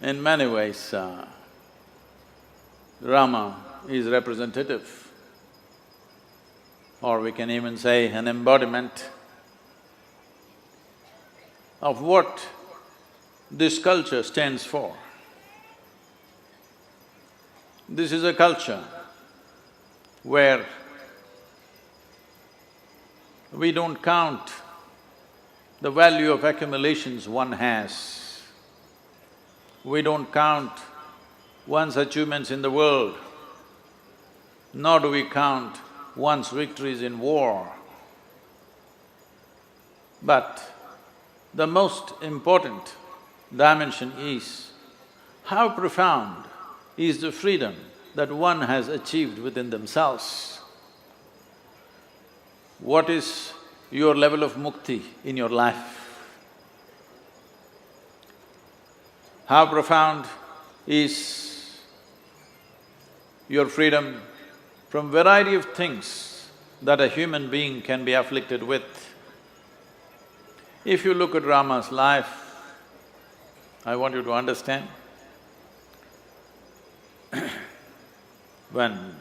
In many ways, Rama is representative, or we can even say an embodiment of what this culture stands for. This is a culture where we don't count the value of accumulations one has. We don't count one's achievements in the world, nor do we count one's victories in war. But the most important dimension is how profound is the freedom that one has achieved within themselves. What is your level of mukti in your life? How profound is your freedom from variety of things that a human being can be afflicted with? If you look at Rama's life, I want you to understand, when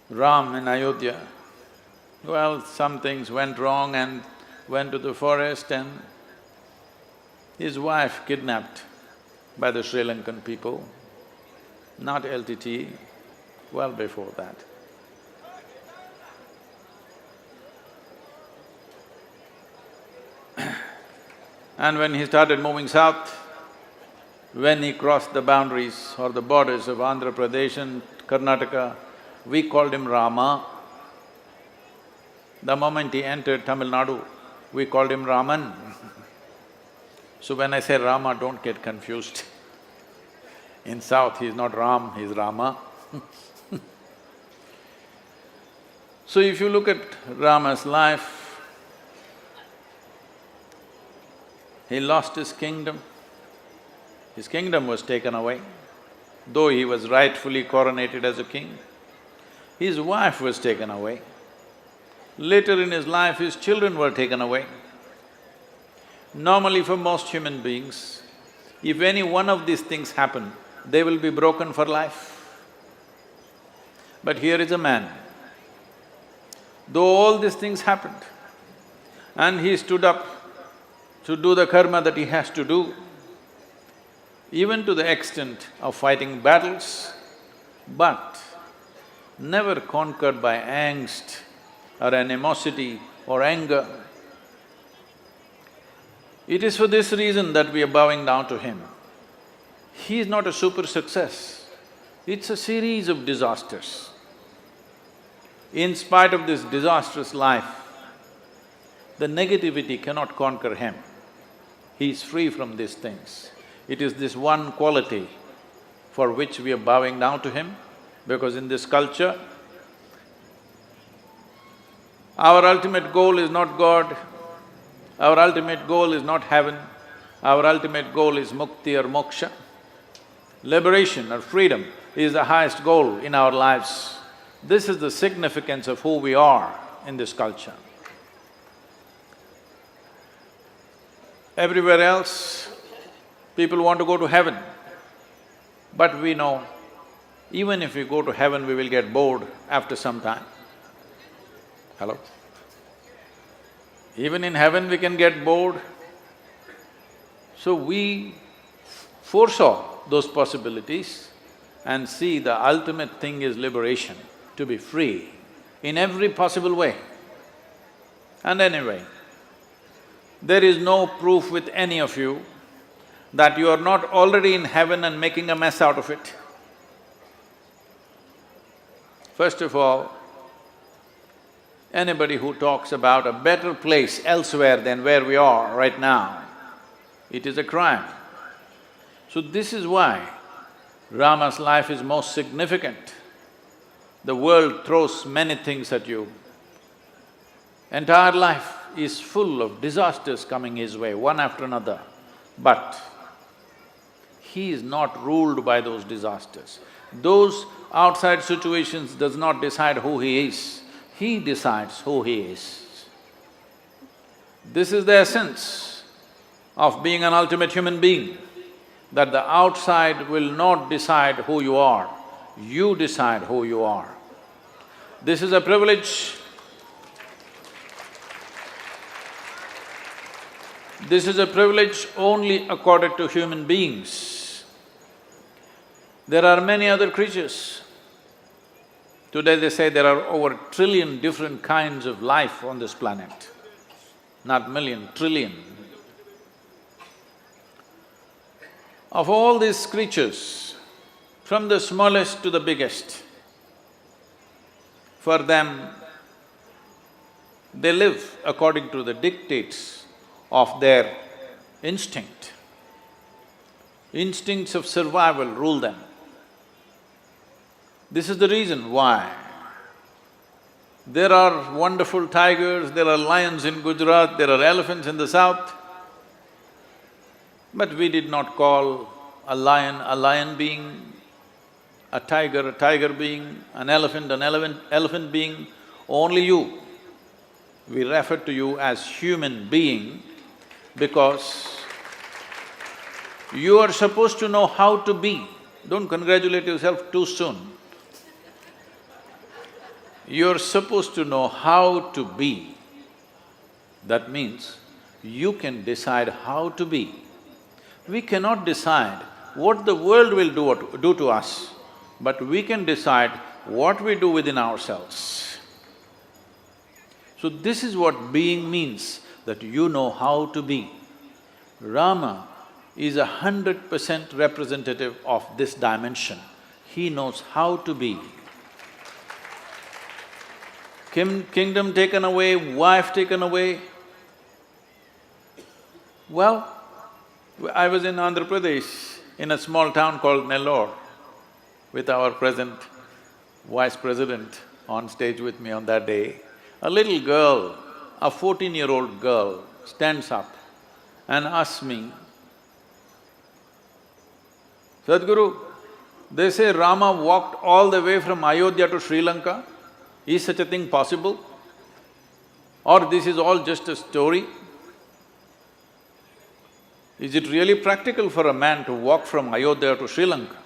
Ram in Ayodhya, well, some things went wrong and went to the forest and his wife kidnapped by the Sri Lankan people, not LTT, well before that. And when he started moving south, when he crossed the boundaries or the borders of Andhra Pradesh and Karnataka, we called him Rama. The moment he entered Tamil Nadu, we called him Raman. So when I say Rama, don't get confused. In south, he's not Ram, he's Rama. So if you look at Rama's life, he lost his kingdom. His kingdom was taken away, though he was rightfully coronated as a king. His wife was taken away. Later in his life, his children were taken away. Normally for most human beings, if any one of these things happen, they will be broken for life. But here is a man, though all these things happened, and he stood up to do the karma that he has to do, even to the extent of fighting battles, but never conquered by angst or animosity or anger. It is for this reason that we are bowing down to him. He is not a super success, it's a series of disasters. In spite of this disastrous life, the negativity cannot conquer him. He is free from these things. It is this one quality for which we are bowing down to him, because in this culture, our ultimate goal is not God, our ultimate goal is not heaven, our ultimate goal is mukti or moksha. Liberation or freedom is the highest goal in our lives. This is the significance of who we are in this culture. Everywhere else, people want to go to heaven, but we know, even if we go to heaven, we will get bored after some time. Hello? Even in heaven we can get bored. So we foresaw those possibilities and see the ultimate thing is liberation, to be free in every possible way. And anyway, there is no proof with any of you that you are not already in heaven and making a mess out of it. First of all, anybody who talks about a better place elsewhere than where we are right now, it is a crime. So this is why Rama's life is most significant. The world throws many things at you. Entire life is full of disasters coming his way, one after another, but he is not ruled by those disasters. Those outside situations does not decide who he is, he decides who he is. This is the essence of being an ultimate human being. that the outside will not decide who you are, you decide who you are. This is a privilege. This is a privilege only accorded to human beings. There are many other creatures. Today they say there are over 1 trillion different kinds of life on this planet. Not million, trillion. Of all these creatures, from the smallest to the biggest, for them, they live according to the dictates of their instinct. Instincts of survival rule them. This is the reason why there are wonderful tigers, there are lions in Gujarat, there are elephants in the south. But we did not call a lion being, a tiger being, an elephant being, only you. We refer to you as human being because you are supposed to know how to be. Don't congratulate yourself too soon. You're supposed to know how to be. That means you can decide how to be. We cannot decide what the world will do to us, but we can decide what we do within ourselves. So this is what being means, that you know how to be. Rama is 100% representative of this dimension. He knows how to be. Kingdom taken away, wife taken away. Well, I was in Andhra Pradesh, in a small town called Nellore, with our present vice president on stage with me on that day. A little girl, a 14-year-old girl, stands up and asks me, "Sadhguru, they say Rama walked all the way from Ayodhya to Sri Lanka. Is such a thing possible? Or this is all just a story? Is it really practical for a man to walk from Ayodhya to Sri Lanka?"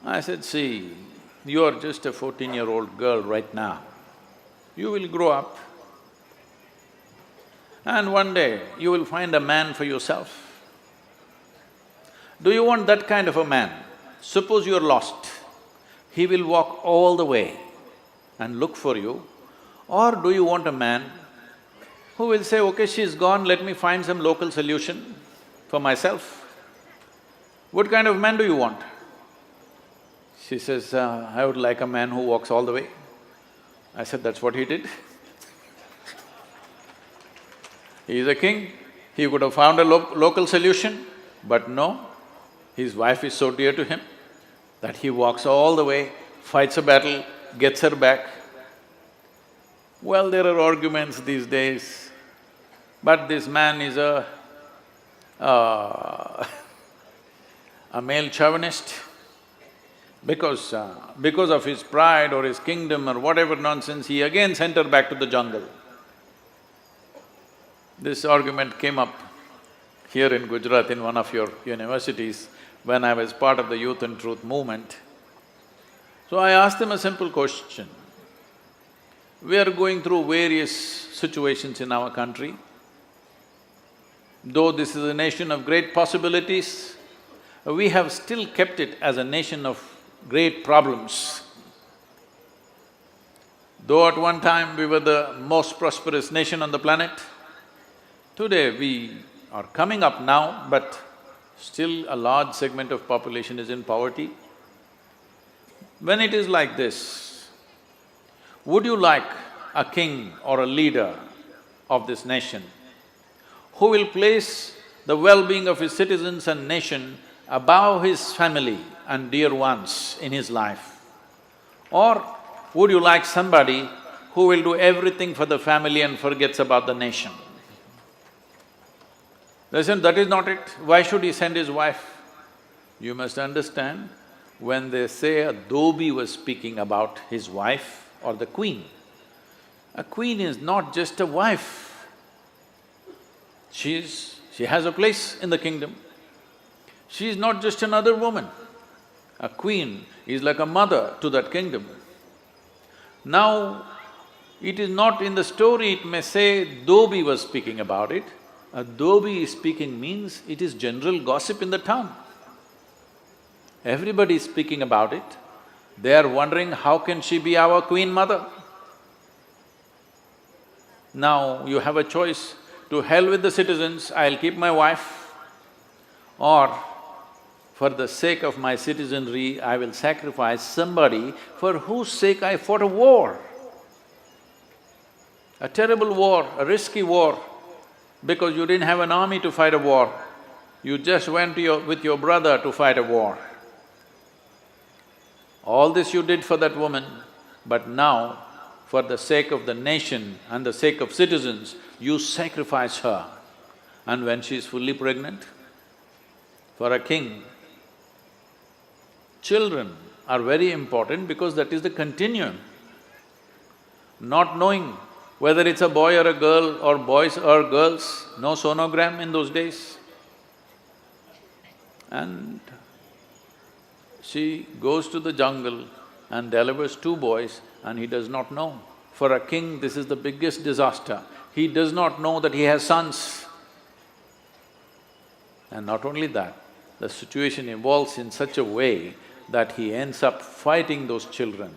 I said, "See, you are just a 14-year-old girl right now. You will grow up and one day you will find a man for yourself. Do you want that kind of a man? Suppose you are lost, he will walk all the way and look for you. Or do you want a man who will say, okay, she's gone, let me find some local solution for myself? What kind of man do you want?" She says, "I would like a man who walks all the way." I said, "That's what he did." He is a king, he could have found a local solution, but no, his wife is so dear to him that he walks all the way, fights a battle, gets her back. Well, there are arguments these days, but this man is a male chauvinist. Because of his pride or his kingdom or whatever nonsense, he again sent her back to the jungle. This argument came up here in Gujarat in one of your universities when I was part of the Youth and Truth movement. So I asked them a simple question. We are going through various situations in our country. Though this is a nation of great possibilities, we have still kept it as a nation of great problems. Though at one time we were the most prosperous nation on the planet, today we are coming up now, but still a large segment of population is in poverty. When it is like this, would you like a king or a leader of this nation who will place the well-being of his citizens and nation above his family and dear ones in his life? Or would you like somebody who will do everything for the family and forgets about the nation? They said, that is not it. Why should he send his wife? You must understand, when they say a dhobi was speaking about his wife or the queen, a queen is not just a wife. She's She has a place in the kingdom. She is not just another woman. A queen is like a mother to that kingdom. Now, it is not in the story, it may say Dhobi was speaking about it. A Dhobi is speaking means it is general gossip in the town. Everybody is speaking about it. They are wondering, how can she be our queen mother? Now you have a choice, to hell with the citizens, I'll keep my wife, or for the sake of my citizenry, I will sacrifice somebody for whose sake I fought a war. A terrible war, a risky war, because you didn't have an army to fight a war. You just went with your brother to fight a war. All this you did for that woman, but now, for the sake of the nation and the sake of citizens, you sacrifice her. And when she is fully pregnant, for a king, children are very important because that is the continuum. Not knowing whether it's a boy or a girl or boys or girls, no sonogram in those days. And she goes to the jungle and delivers 2 boys and he does not know. For a king, this is the biggest disaster. He does not know that he has sons. And not only that, the situation evolves in such a way that he ends up fighting those children.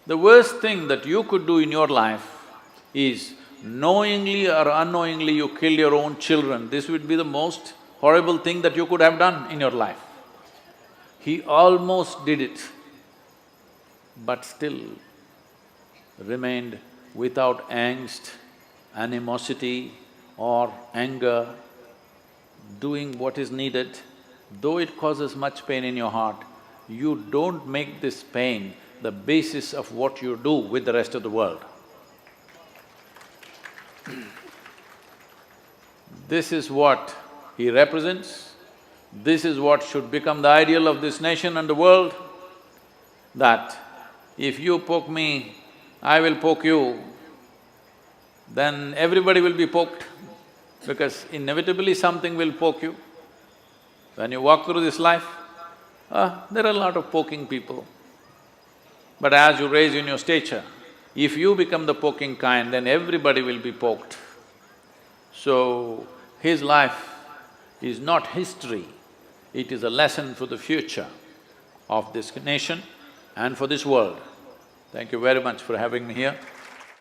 The worst thing that you could do in your life is knowingly or unknowingly you kill your own children. This would be the most horrible thing that you could have done in your life. He almost did it, but still remained without angst, animosity or anger, doing what is needed. Though it causes much pain in your heart, you don't make this pain the basis of what you do with the rest of the world. This is what he represents. This is what should become the ideal of this nation and the world, that if you poke me, I will poke you, then everybody will be poked, because inevitably something will poke you. When you walk through this life, there are a lot of poking people. But as you raise in your stature, if you become the poking kind, then everybody will be poked. So, his life is not history, it is a lesson for the future of this nation and for this world. Thank you very much for having me here.